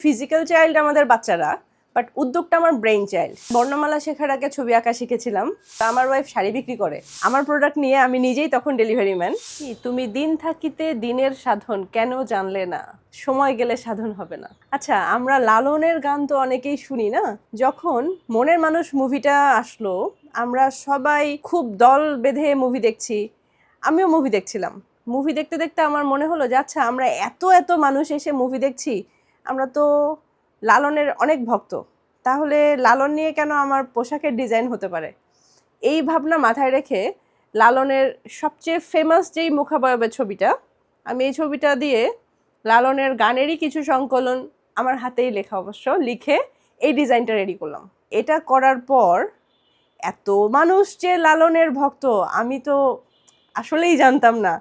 Physical child আমাদের বাচ্চারা, but উদ্যোগটা আমার ব্রেইন চাইল্ড। বর্ণমালা শেখার আগে ছবি আঁকা শিখেছিলাম। আমার ওয়াইফ শাড়ি বিক্রি করে, আমার প্রোডাক্ট নিয়ে আমি নিজেই তখন ডেলিভারি ম্যান। তুমি দিন থাকিতে দিনের সাধন কেন জানলে না, সময় গেলে সাধন হবে না। আচ্ছা, আমরা লালনের গান তো অনেকেই শুনি না? যখন মনের মানুষ মুভিটা আসলো, আমরা সবাই খুব দল বেঁধে মুভি দেখছি, আমিও মুভি দেখছিলাম। মুভি দেখতে দেখতে আমার মনে হলো যে আচ্ছা, আমরা এত এত মানুষ এসে মুভি দেখছি, আমরা তো লালনের অনেক ভক্ত, তাহলে লালন নিয়ে কেন আমার পোশাকের ডিজাইন হতে পারে। এই ভাবনা মাথায় রেখে লালনের সবচেয়ে ফেমাস যেই মুখাবয়বের ছবিটা, আমি এই ছবিটা দিয়ে লালনের গানেরই কিছু সংকলন আমার হাতেই লেখা অবশ্য লিখে এই ডিজাইনটা রেডি করলাম। এটা করার পর এত মানুষ যে লালনের ভক্ত আমি তো আসলেই জানতাম না।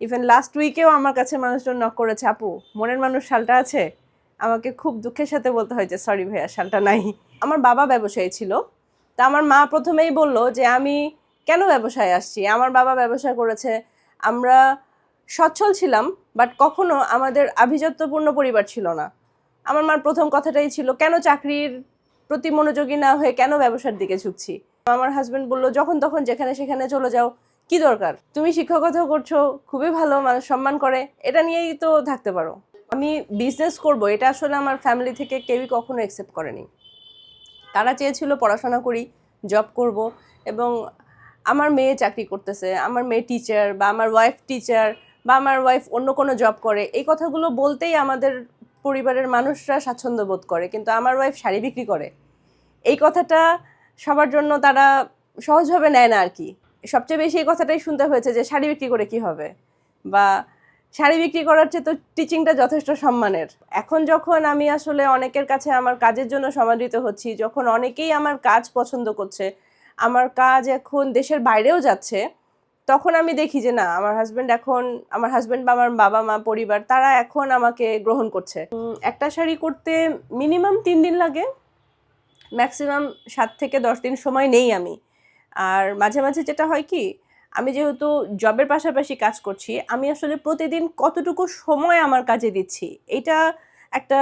ইভেন লাস্ট উইকেও আমার কাছে মানুষজন নক করেছে, আপু মনের মানুষ শালটা আছে? আমাকে খুব দুঃখের সাথে বলতে হয় যে সরি ভাইয়া, শালটা নাই। আমার বাবা ব্যবসায়ী ছিল, তা আমার মা প্রথমেই বলল যে আমি কেন ব্যবসায় আসছি। আমার বাবা ব্যবসা করেছে, আমরা সচ্ছল ছিলাম, বাট কখনো আমাদের আভিজাত্যপূর্ণ পরিবার ছিল না। আমার মার প্রথম কথাটাই ছিল কেন চাকরির প্রতি মনোযোগী না হয়ে কেন ব্যবসার দিকে ঝুঁকছি। আমার হাজব্যান্ড বলল যখন তখন যেখানে সেখানে চলে যাও, কি দরকার, তুমি শিক্ষকতা করছো, খুবই ভালো, মানুষ সম্মান করে, এটা নিয়েই তো থাকতে পারো। আমি বিজনেস করব এটা আসলে আমার ফ্যামিলি থেকে কেউই কখনো অ্যাকসেপ্ট করেনি। তারা চেয়েছিল পড়াশোনা করি, জব করব, এবং আমার মেয়ে চাকরি করতেছে, আমার মেয়ে টিচার, বা আমার ওয়াইফ টিচার, বা আমার ওয়াইফ অন্য কোনো জব করে, এই কথাগুলো বলতেই আমাদের পরিবারের মানুষরা স্বাচ্ছন্দ্য বোধ করে। কিন্তু আমার ওয়াইফ শাড়ি বিক্রি করে, এই কথাটা সবার জন্য তারা সহজভাবে নেয় না আর কি। সবচেয়ে বেশি এই কথাটাই শুনতে হয়েছে যে শাড়ি বিক্রি করে কি হবে, বা শাড়ি বিক্রি করার চেয়ে তো টিচিংটা যথেষ্ট সম্মানের। এখন যখন আমি আসলে অনেকের কাছে আমার কাজের জন্য সমাদৃত হচ্ছি, যখন অনেকেই আমার কাজ পছন্দ করছে, আমার কাজ এখন দেশের বাইরেও যাচ্ছে, তখন আমি দেখি যে না, আমার হাজব্যান্ড বা আমার বাবা মা পরিবার তারা এখন আমাকে গ্রহণ করছে। একটা শাড়ি করতে মিনিমাম 3 দিন লাগে, ম্যাক্সিমাম 7 থেকে 10 দিন সময় নেই আমি। আর মাঝে মাঝে যেটা হয় কি, আমি যেহেতু জবের পাশাপাশি কাজ করছি, আমি আসলে প্রতিদিন কতটুকু সময় আমার কাজে দিচ্ছি এটা একটা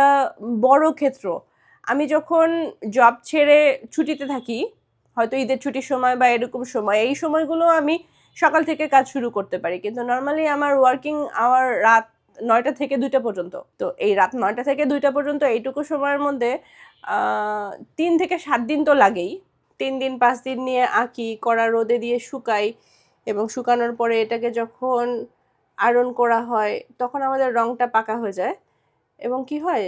বড় ক্ষেত্র। আমি যখন জব ছেড়ে ছুটিতে থাকি, হয়তো ঈদের ছুটির সময় বা এরকম সময়, এই সময়গুলো আমি সকাল থেকে কাজ শুরু করতে পারি, কিন্তু নর্মালি আমার ওয়ার্কিং আওয়ার রাত 9টা থেকে 2টা পর্যন্ত। তো এই রাত 9টা থেকে 2টা পর্যন্ত এইটুকু সময়ের মধ্যে 3 থেকে 7 দিন তো লাগেই। 3 দিন 5 দিন নিয়ে আঁকি, কড়া রোদে দিয়ে শুকাই, এবং শুকানোর পরে এটাকে যখন আয়রন করা হয় তখন আমাদের রংটা পাকা হয়ে যায়। এবং কি হয়,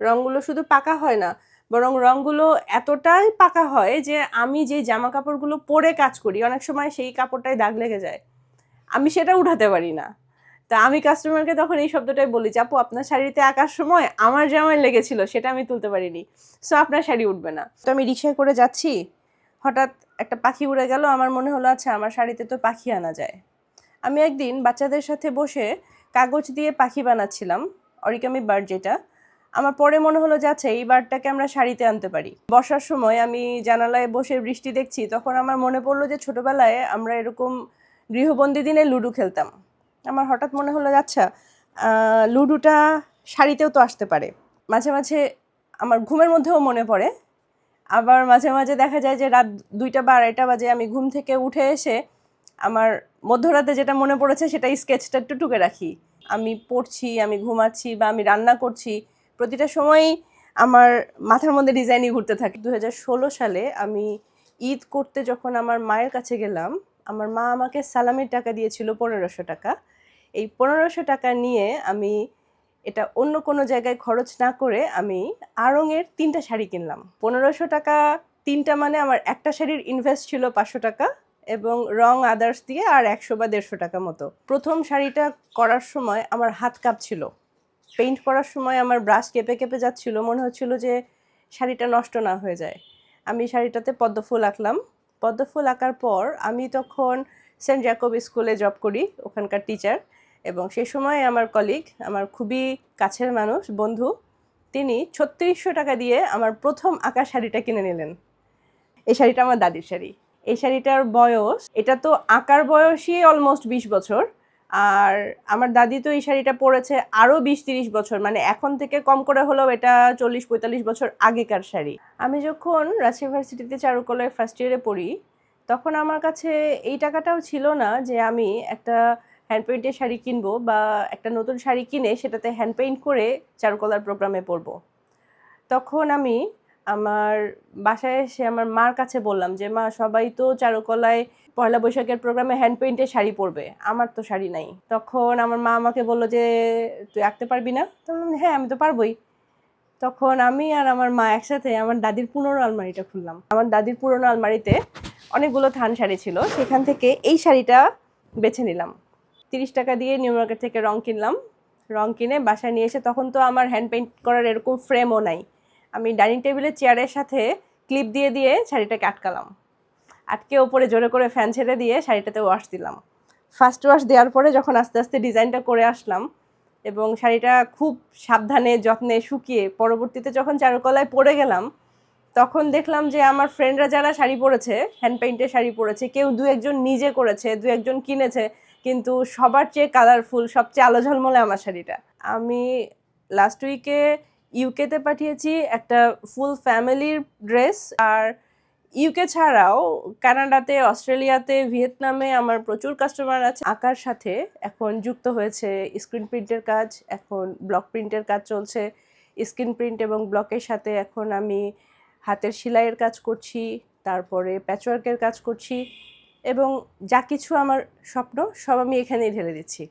রঙগুলো শুধু পাকা হয় না, বরং রঙগুলো এতটাই পাকা হয় যে আমি যে জামা কাপড়গুলো পরে কাজ করি অনেক সময় সেই কাপড়টায় দাগ লেগে যায়, আমি সেটা উঠাতে পারি না। তা আমি কাস্টমারকে তখন এই শব্দটাই বলি যে আপু আপনার শাড়িতে আঁকার সময় আমার জামায় লেগেছিল, সেটা আমি তুলতে পারিনি, সো আপনার শাড়ি উঠবে না। তো আমি রিক্সায় করে যাচ্ছি, হঠাৎ একটা পাখি উড়ে গেল, আমার মনে হলো আচ্ছা আমার শাড়িতে তো পাখি আনা যায়। আমি একদিন বাচ্চাদের সাথে বসে কাগজ দিয়ে পাখি বানাচ্ছিলাম, অরিগামি বার্ড যেটা। আমার পরে মনে হলো যে আচ্ছা এই বার্ডটাকে আমরা শাড়িতে আনতে পারি। বর্ষার সময় আমি জানালায় বসে বৃষ্টি দেখছি, তখন আমার মনে পড়লো যে ছোটবেলায় আমরা এরকম গৃহবন্দী দিনে লুডো খেলতাম। আমার হঠাৎ মনে হলো আচ্ছা লুডোটা শাড়িতেও তো আসতে পারে। মাঝে মাঝে আমার ঘুমের মধ্যেও মনে পড়ে, আবার মাঝে মাঝে দেখা যায় যে রাত 2টা বা 2:30 বাজে আমি ঘুম থেকে উঠে এসে আমার মধ্যরাতে যেটা মনে পড়েছে সেটা স্কেচটা একটু টুকে রাখি। আমি পড়ছি, আমি ঘুমাচ্ছি, বা আমি রান্না করছি, প্রতিটা সময়ই আমার মাথার মধ্যে ডিজাইনই ঘুরতে থাকে। 2016 সালে আমি ঈদ করতে যখন আমার মায়ের কাছে গেলাম, আমার মা আমাকে সালামির টাকা দিয়েছিল 1500 টাকা। এই 1500 টাকা নিয়ে আমি এটা অন্য কোনো জায়গায় খরচ না করে আমি আড়ংয়ের 3টা শাড়ি কিনলাম। 1500 টাকা 3টা, মানে আমার একটা শাড়ির ইনভেস্ট ছিল 500 টাকা, এবং রং আদার্স দিয়ে আর 100 বা 150 টাকা মতো। প্রথম শাড়িটা করার সময় আমার হাত কাঁপছিল, পেইন্ট করার সময় আমার ব্রাশ কেঁপে কেঁপে যাচ্ছিল, মনে হচ্ছিল যে শাড়িটা নষ্ট না হয়ে যায়। আমি শাড়িটাতে পদ্মফুল আঁকলাম। পদ্মফুল আঁকার পর আমি তখন সেন্ট জ্যাকব স্কুলে জব করি, ওখানকার টিচার, এবং সেই সময় আমার কলিগ, আমার খুবই কাছের মানুষ, বন্ধু, তিনি 3600 টাকা দিয়ে আমার প্রথম আঁকা শাড়িটা কিনে নিলেন। এই শাড়িটা আমার দাদির শাড়ি। এই শাড়িটার বয়স, এটা তো আঁকার বয়সই অলমোস্ট 20 বছর, আর আমার দাদি তো এই শাড়িটা পরেছে আরও 20-30 বছর, মানে এখন থেকে কম করে হলেও এটা 40-45 বছর আগেকার শাড়ি। আমি যখন রাজশাহী ইউনিভার্সিটিতে চারুকলায় ফার্স্ট ইয়ারে পড়ি, তখন আমার কাছে এই টাকাটাও ছিল না যে আমি একটা হ্যান্ড পেইন্টের শাড়ি কিনবো বা একটা নতুন শাড়ি কিনে সেটাতে হ্যান্ড পেইন্ট করে চারুকলার প্রোগ্রামে পরবো। তখন আমি আমার বাসায় এসে আমার মার কাছে বললাম যে মা, সবাই তো চারুকলায় পয়লা বৈশাখের প্রোগ্রামে হ্যান্ড পেইন্টের শাড়ি পরবে, আমার তো শাড়ি নাই। তখন আমার মা আমাকে বললো যে তুই আঁকতে পারবি না? তো আমি বললাম, হ্যাঁ আমি তো পারবোই। তখন আমি আর আমার মা একসাথে আমার দাদির পুরনো আলমারিটা খুললাম। আমার দাদির পুরনো আলমারিতে অনেকগুলো থান শাড়ি ছিল, সেখান থেকে এই শাড়িটা বেছে নিলাম। 30 টাকা দিয়ে নিউ মার্কেট থেকে রং কিনলাম। রং কিনে বাসায় নিয়ে এসে, তখন তো আমার হ্যান্ড পেইন্ট করার এরকম ফ্রেমও নাই, আমি ডাইনিং টেবিলের চেয়ারের সাথে ক্লিপ দিয়ে দিয়ে শাড়িটাকে আটকালাম। আটকে ওপরে জোরে করে ফ্যান ছেড়ে দিয়ে শাড়িটাতে ওয়াশ দিলাম। ফার্স্ট ওয়াশ দেওয়ার পরে যখন আস্তে আস্তে ডিজাইনটা করে আসলাম এবং শাড়িটা খুব সাবধানে যত্নে শুকিয়ে পরবর্তীতে যখন চারুকলায় পরে গেলাম, তখন দেখলাম যে আমার ফ্রেন্ডরা যারা শাড়ি পরেছে, হ্যান্ড পেইন্টের শাড়ি পরেছে, কেউ দু একজন নিজে করেছে, দু একজন কিনেছে, কিন্তু সবার চেয়ে কালারফুল, সবচেয়ে আলো ঝলমলে আমার শাড়িটা। আমি লাস্ট উইকে ইউকেতে পাঠিয়েছি একটা ফুল ফ্যামিলির ড্রেস। আর ইউকে ছাড়াও কানাডাতে, অস্ট্রেলিয়াতে, ভিয়েতনামে আমার প্রচুর কাস্টমার আছে। আঁকার সাথে এখন যুক্ত হয়েছে স্ক্রিন প্রিন্টের কাজ, এখন ব্লক প্রিন্টের কাজ চলছে। স্ক্রিন প্রিন্ট এবং ব্লকের সাথে এখন আমি হাতের সেলাইয়ের কাজ করছি, তারপরে প্যাচওয়ার্কের কাজ করছি, এবং যা কিছু আমার স্বপ্ন সব আমি এখানেই ঢেলে দিচ্ছি।